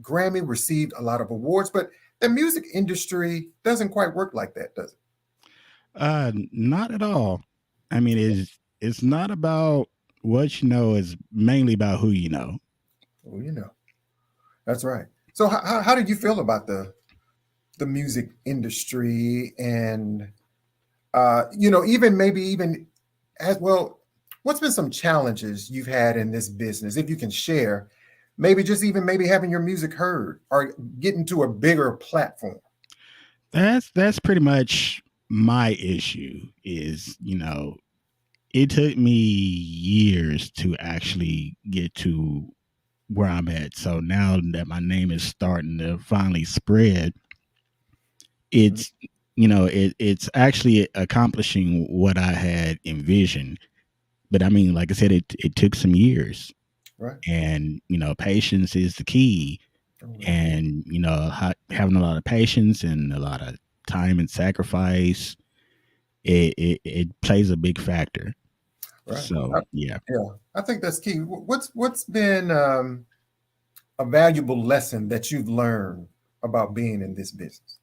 Grammy, received a lot of awards, but the music industry doesn't quite work like that, does it? Not at all. I mean, it's not about what you know, it's mainly about who you know. Oh, that's right. So how did you feel about the music industry and even as well, what's been some challenges you've had in this business, if you can share, maybe just even maybe having your music heard or getting to a bigger platform? That's pretty much my issue is, it took me years to actually get to where I'm at. So now that my name is starting to finally spread, it's it's actually accomplishing what I had envisioned. But I mean, like I said, it took some years. Right. And patience is the key. Oh, right. And having a lot of patience and a lot of time and sacrifice, it plays a big factor. Right. So yeah, I think that's key. What's been a valuable lesson that you've learned about being in this business?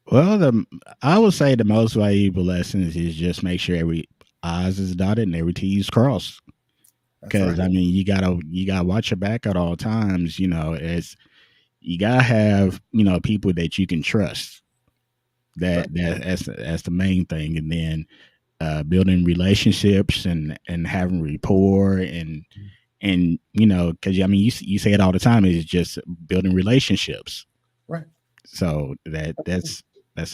Well, I would say the most valuable lessons is just make sure every I's is dotted and every T is crossed. Because right. I mean, you gotta watch your back at all times. As you gotta have people that you can trust. That's the main thing, and then building relationships and having rapport and because I mean you say it all the time, is just building relationships. Right. So that's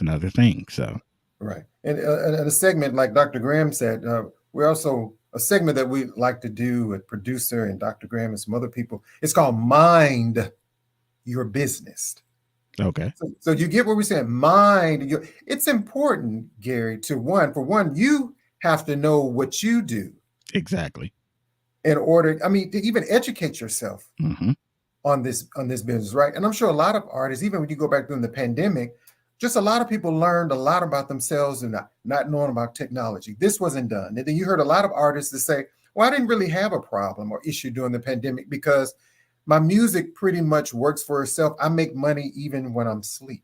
another thing. So right, and a segment like Dr. Graham said, we're also a segment that we like to do with producer and Dr. Graham and some other people. It's called Mind Your Business. Okay. So you get what we're saying. Mind your. It's important, Gary. For one, you have to know what you do. Exactly. In order, I mean, to even educate yourself on this business, right? And I'm sure a lot of artists, even when you go back during the pandemic, just a lot of people learned a lot about themselves and not knowing about technology. This wasn't done. And then you heard a lot of artists that say, well, I didn't really have a problem or issue during the pandemic because my music pretty much works for itself. I make money even when I'm asleep.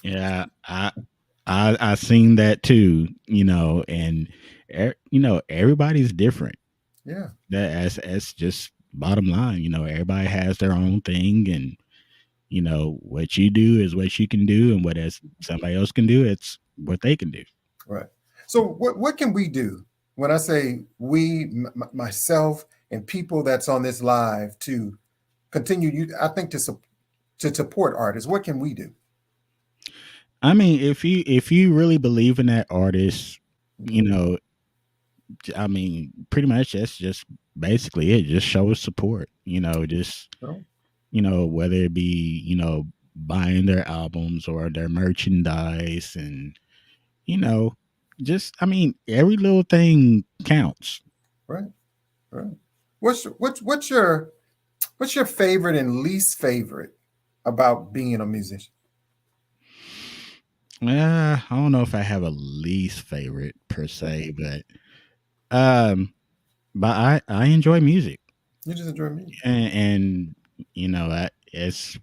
Yeah, I seen that too, and everybody's different. Yeah. That's just bottom line. Everybody has their own thing, and what you do is what you can do, and what somebody else can do, it's what they can do. Right. So what can we do? When I say we, myself, and people that's on this live to continue, I think to support artists, what can we do? I mean, if you really believe in that artist, I mean, pretty much that's just basically it. Just show us support. Whether it be buying their albums or their merchandise, and just I mean, every little thing counts. Right. Right. What's your favorite and least favorite about being a musician? I don't know if I have a least favorite per se, but I enjoy music. You just enjoy music, and it's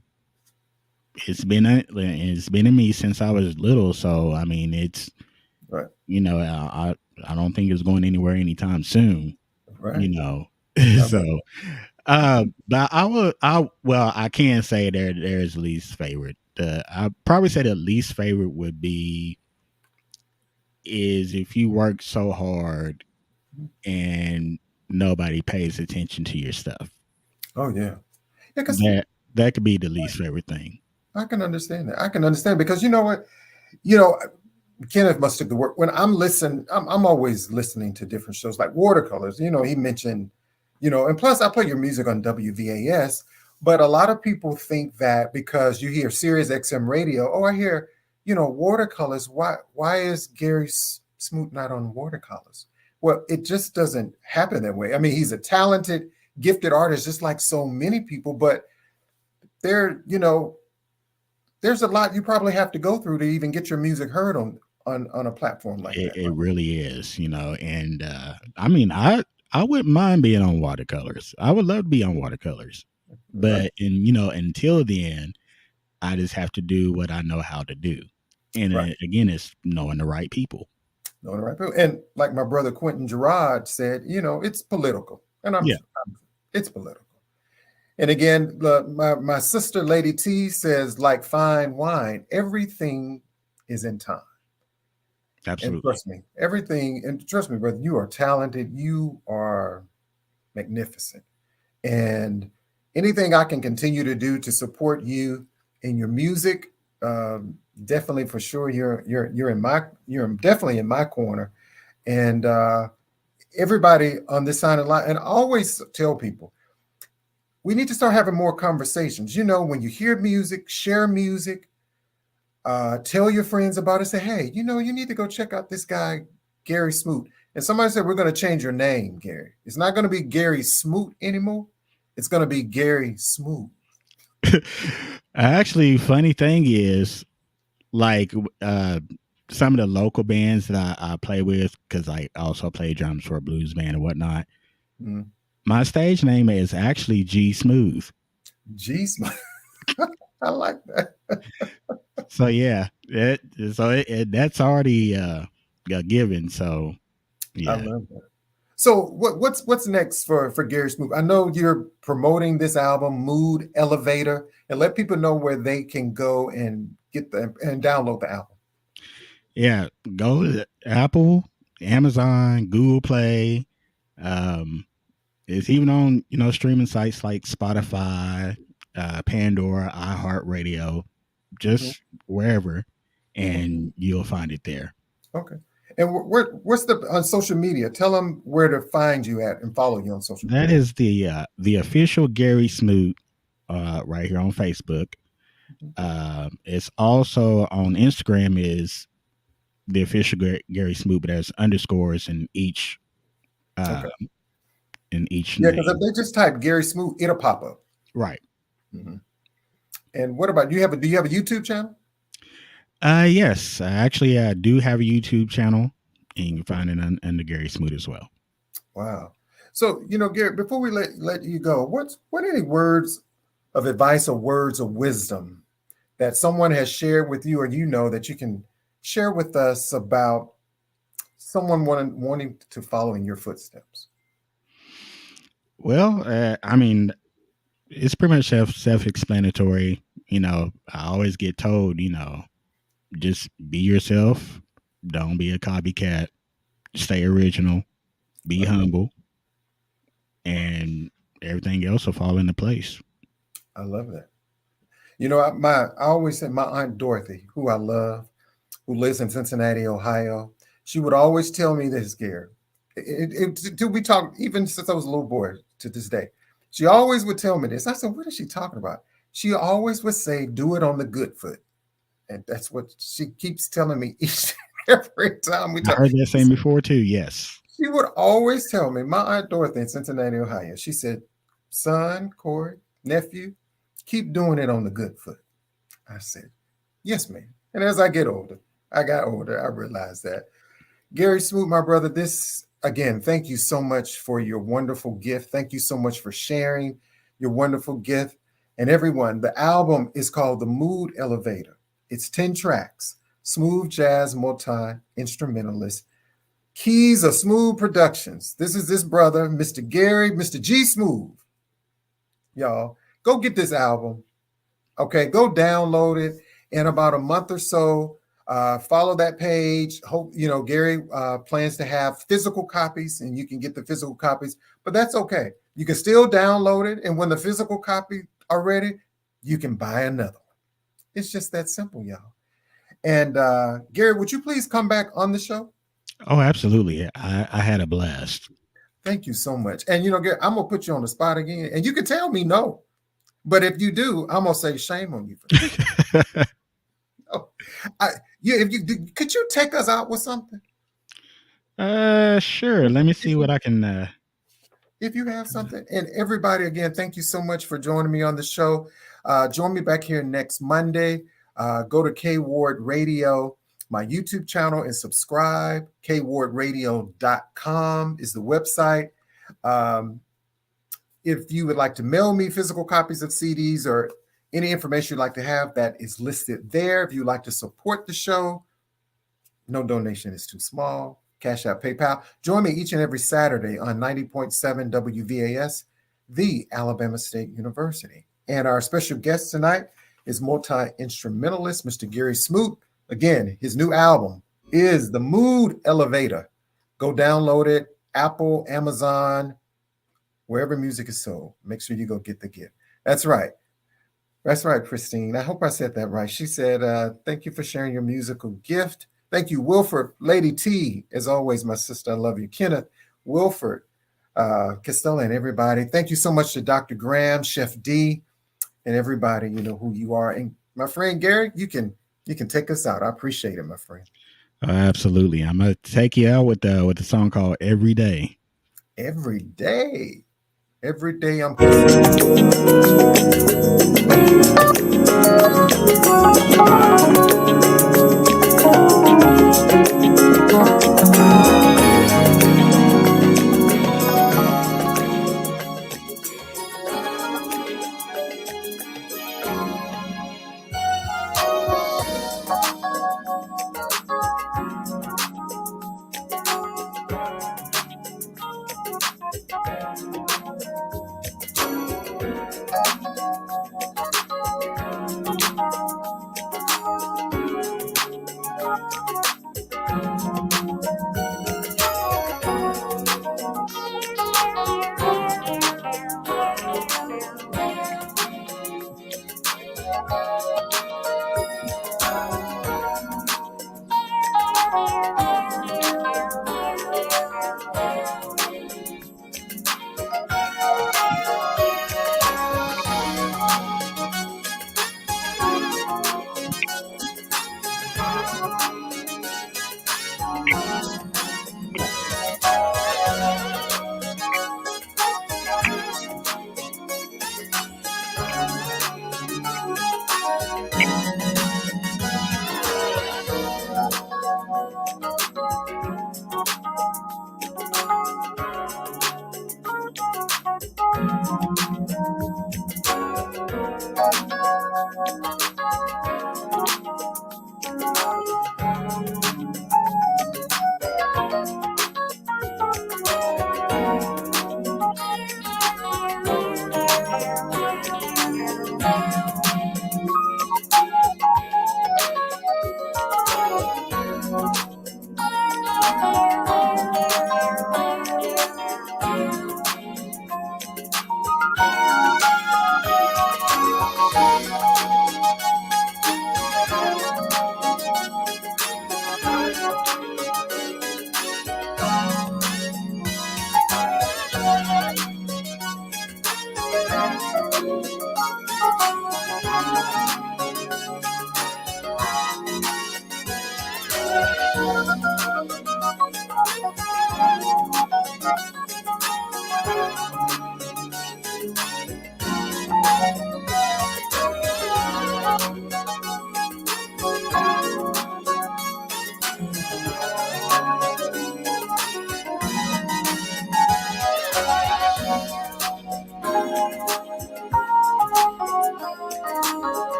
been in me since I was little. So I mean, it's right. I I don't think it's going anywhere anytime soon. Right. So but I can say there's least favorite. I probably say the least favorite would be is if you work so hard and nobody pays attention to your stuff. Oh yeah. Yeah, because That could be the least favorite thing. I can understand that. I can understand because you know what, you know, Kenneth must have the work. When I'm listening, I'm always listening to different shows like Watercolors. You know, he mentioned, you know, and plus I play your music on WVAS, but a lot of people think that because you hear Sirius XM radio, oh, I hear, you know, Watercolors. Why is Gary Smoot not on Watercolors? Well, it just doesn't happen that way. I mean, he's a talented, gifted artist, just like so many people, but there, you know, there's a lot you probably have to go through to even get your music heard on a platform like that. It really is, and I mean, I wouldn't mind being on Watercolors. I would love to be on Watercolors, but until then, I just have to do what I know how to do, and again, it's knowing the right people. Knowing the right people, and like my brother Quentin Gerard said, you know, it's political, and it's political. And again, my sister Lady T says, like fine wine, everything is in time. Absolutely. And trust me, everything, and trust me, brother, you are talented. You are magnificent. And anything I can continue to do to support you in your music, definitely for sure, you're definitely in my corner. And everybody on this side of the line, and I always tell people, we need to start having more conversations. You know, when you hear music, share music, tell your friends about it. Say, hey, you know, you need to go check out this guy, Gary Smoot. And somebody said, we're going to change your name, Gary. It's not going to be Gary Smoot anymore. It's going to be Gary Smooth. Actually, funny thing is, like some of the local bands that I play with, because I also play drums for a blues band and whatnot. Mm. My stage name is actually G Smooth. G Smooth. I like that. So yeah, that's already a given. So yeah, I love that. So what's next for Gary Smoot? I know you're promoting this album, Mood Elevator, and let people know where they can go and and download the album. Yeah, go to Apple, Amazon, Google Play. It's even on streaming sites like Spotify, Pandora, iHeartRadio, just wherever, and you'll find it there. Okay. And what's on social media? Tell them where to find you at and follow you on social media. That is the official Gary Smoot right here on Facebook. It's also on Instagram is the official Gary Smoot, but there's underscores in each name. Because if they just type Gary Smoot, it'll pop up. Right. Mm-hmm. And what about do you have a YouTube channel? Yes, actually, I do have a YouTube channel, and you can find it under Gary Smoot as well. Wow. So, Gary, before we let you go, what any words of advice or words of wisdom that someone has shared with you, or that you can share with us about someone wanting to follow in your footsteps? Well, I mean, it's pretty much self-explanatory. I always get told, just be yourself. Don't be a copycat. Stay original. Be humble. And everything else will fall into place. I love that. I always say my Aunt Dorothy, who I love, who lives in Cincinnati, Ohio, she would always tell me this, Gary. We talk even since I was a little boy to this day. She always would tell me this. I said, what is she talking about? She always would say, do it on the good foot. And that's what she keeps telling me each every time we talk. I heard that saying before too, yes. She would always tell me, my Aunt Dorothy in Cincinnati, Ohio, she said, son, Corey, nephew, keep doing it on the good foot. I said, yes, ma'am. And as I got older, I realized that. Gary Smoot, my brother, again, thank you so much for your wonderful gift. Thank you so much for sharing your wonderful gift. And everyone, the album is called The Mood Elevator. It's 10 tracks, smooth jazz, multi-instrumentalist. Keys of Smooth Productions. This is this brother, Mr. Gary, Mr. G Smooth. Y'all, go get this album. Okay, go download it in about a month or so. Follow that page. Hope Gary plans to have physical copies, and you can get the physical copies. But that's okay. You can still download it, and when the physical copy are ready, you can buy another one. It's just that simple, y'all. And Gary, would you please come back on the show? Oh, absolutely. I had a blast. Thank you so much. And Gary, I'm gonna put you on the spot again, and you can tell me no, but if you do, I'm gonna say shame on you for that. Oh, could you take us out with something? Sure. Let me see what I can. If you have something. And everybody, again, thank you so much for joining me on the show. Join me back here next Monday. Go to K.Ward Radio, my YouTube channel, and subscribe. KWardRadio.com is the website. If you would like to mail me physical copies of CDs or any information you'd like to have, that is listed there. If you'd like to support the show, no donation is too small. Cash App, PayPal. Join me each and every Saturday on 90.7 WVAS, the Alabama State University. And our special guest tonight is multi-instrumentalist, Mr. Gerry Smoot. Again, his new album is The Mood Elevator. Go download it, Apple, Amazon, wherever music is sold. Make sure you go get the gift. That's right. That's right, Christine. I hope I said that right. She said, thank you for sharing your musical gift. Thank you, Wilford, Lady T. As always, my sister, I love you. Kenneth, Wilford, Costello, and everybody. Thank you so much to Dr. Graham, Chef D, and everybody. You know who you are. And my friend Gary, you can take us out. I appreciate it, my friend. Absolutely. I'm gonna take you out with the song called "Every Day." Every day. Every day I'm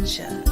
adventure.